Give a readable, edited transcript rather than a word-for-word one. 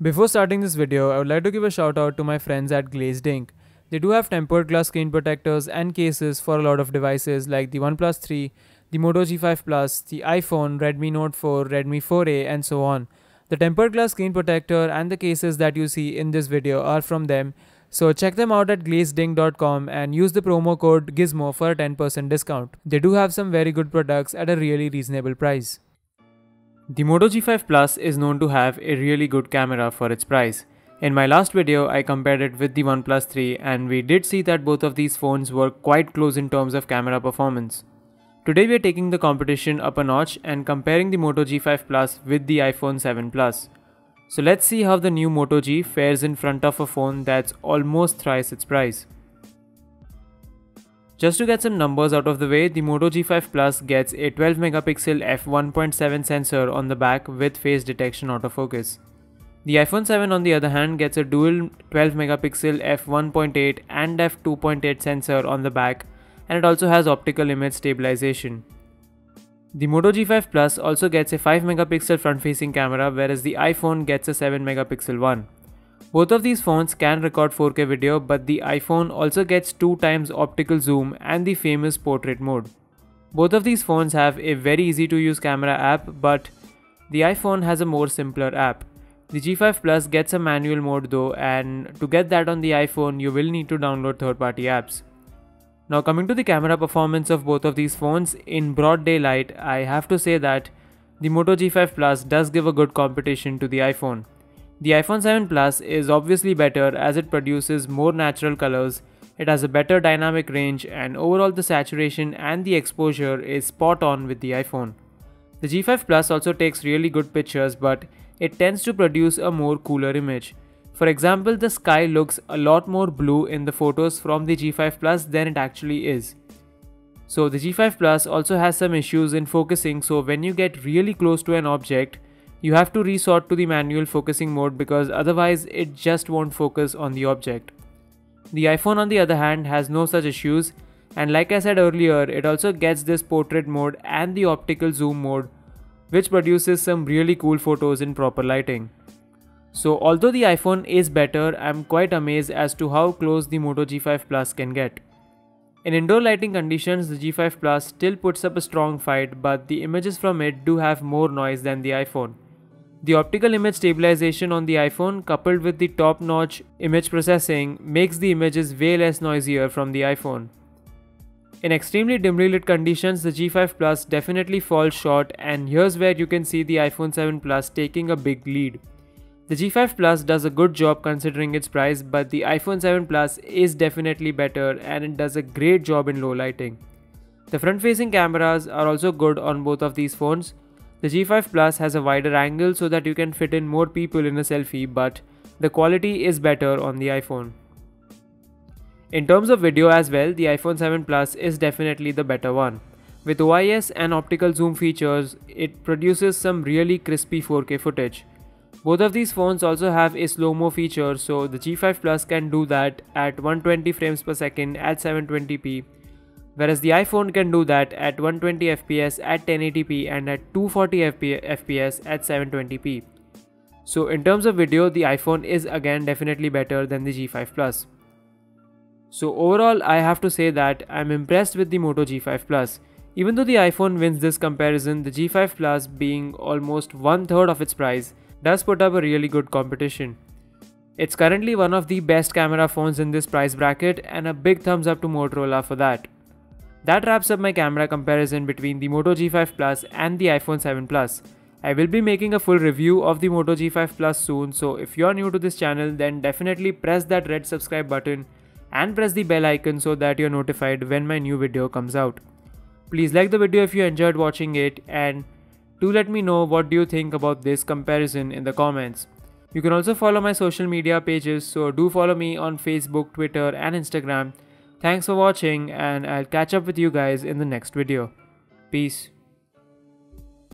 Before starting this video, I would like to give a shout out to my friends at Glazed Ink. They do have tempered glass screen protectors and cases for a lot of devices like the OnePlus 3, the Moto G5 Plus, the iPhone, Redmi Note 4, Redmi 4A and so on. The tempered glass screen protector and the cases that you see in this video are from them, so check them out at glazedink.com and use the promo code GIZMO for a 10% discount. They do have some very good products at a really reasonable price. The Moto G5 Plus is known to have a really good camera for its price. In my last video, I compared it with the OnePlus 3 and we did see that both of these phones were quite close in terms of camera performance. Today we are taking the competition up a notch and comparing the Moto G5 Plus with the iPhone 7 Plus. So let's see how the new Moto G fares in front of a phone that's almost thrice its price. Just to get some numbers out of the way, the Moto G5 Plus gets a 12 megapixel f1.7 sensor on the back with face detection autofocus. The iPhone 7 on the other hand gets a dual 12 megapixel f1.8 and f2.8 sensor on the back, and it also has optical image stabilization. The Moto G5 Plus also gets a 5 megapixel front facing camera, whereas the iPhone gets a 7 megapixel one. Both of these phones can record 4K video, but the iPhone also gets 2 times optical zoom and the famous portrait mode. Both of these phones have a very easy to use camera app, but the iPhone has a more simpler app. The G5 Plus gets a manual mode though, and to get that on the iPhone you will need to download third-party apps. Now coming to the camera performance of both of these phones, in broad daylight I have to say that the Moto G5 Plus does give a good competition to the iPhone. The iPhone 7 Plus is obviously better as it produces more natural colors, it has a better dynamic range, and overall the saturation and the exposure is spot on with the iPhone. The G5 Plus also takes really good pictures, but it tends to produce a more cooler image. For example, the sky looks a lot more blue in the photos from the G5 Plus than it actually is. So the G5 Plus also has some issues in focusing, so when you get really close to an object, you have to resort to the manual focusing mode because otherwise it just won't focus on the object. The iPhone on the other hand has no such issues, and like I said earlier, it also gets this portrait mode and the optical zoom mode, which produces some really cool photos in proper lighting. So although the iPhone is better, I'm quite amazed as to how close the Moto G5 Plus can get. In indoor lighting conditions, the G5 Plus still puts up a strong fight, but the images from it do have more noise than the iPhone. The optical image stabilization on the iPhone coupled with the top-notch image processing makes the images way less noisier from the iPhone. In extremely dimly lit conditions, the G5 Plus definitely falls short, and here's where you can see the iPhone 7 Plus taking a big lead. The G5 Plus does a good job considering its price, but the iPhone 7 Plus is definitely better and it does a great job in low lighting. The front-facing cameras are also good on both of these phones. The G5 Plus has a wider angle so that you can fit in more people in a selfie, but the quality is better on the iPhone. In terms of video as well, the iPhone 7 Plus is definitely the better one. With OIS and optical zoom features, it produces some really crispy 4K footage. Both of these phones also have a slow-mo feature, so the G5 Plus can do that at 120 frames per second at 720p, whereas the iPhone can do that at 120 fps at 1080p and at 240 fps at 720p. So in terms of video, the iPhone is again definitely better than the G5 Plus. So overall, I have to say that I'm impressed with the Moto G5 Plus. Even though the iPhone wins this comparison, the G5 Plus, being almost 1/3 of its price, does put up a really good competition. It's currently one of the best camera phones in this price bracket, and a big thumbs up to Motorola for that. That wraps up my camera comparison between the Moto G5 Plus and the iPhone 7 Plus. I will be making a full review of the Moto G5 Plus soon, so if you're new to this channel, then definitely press that red subscribe button and press the bell icon so that you're notified when my new video comes out. Please like the video if you enjoyed watching it, and do let me know what do you think about this comparison in the comments. You can also follow my social media pages, so do follow me on Facebook, Twitter and Instagram. Thanks for watching, and I'll catch up with you guys in the next video. Peace.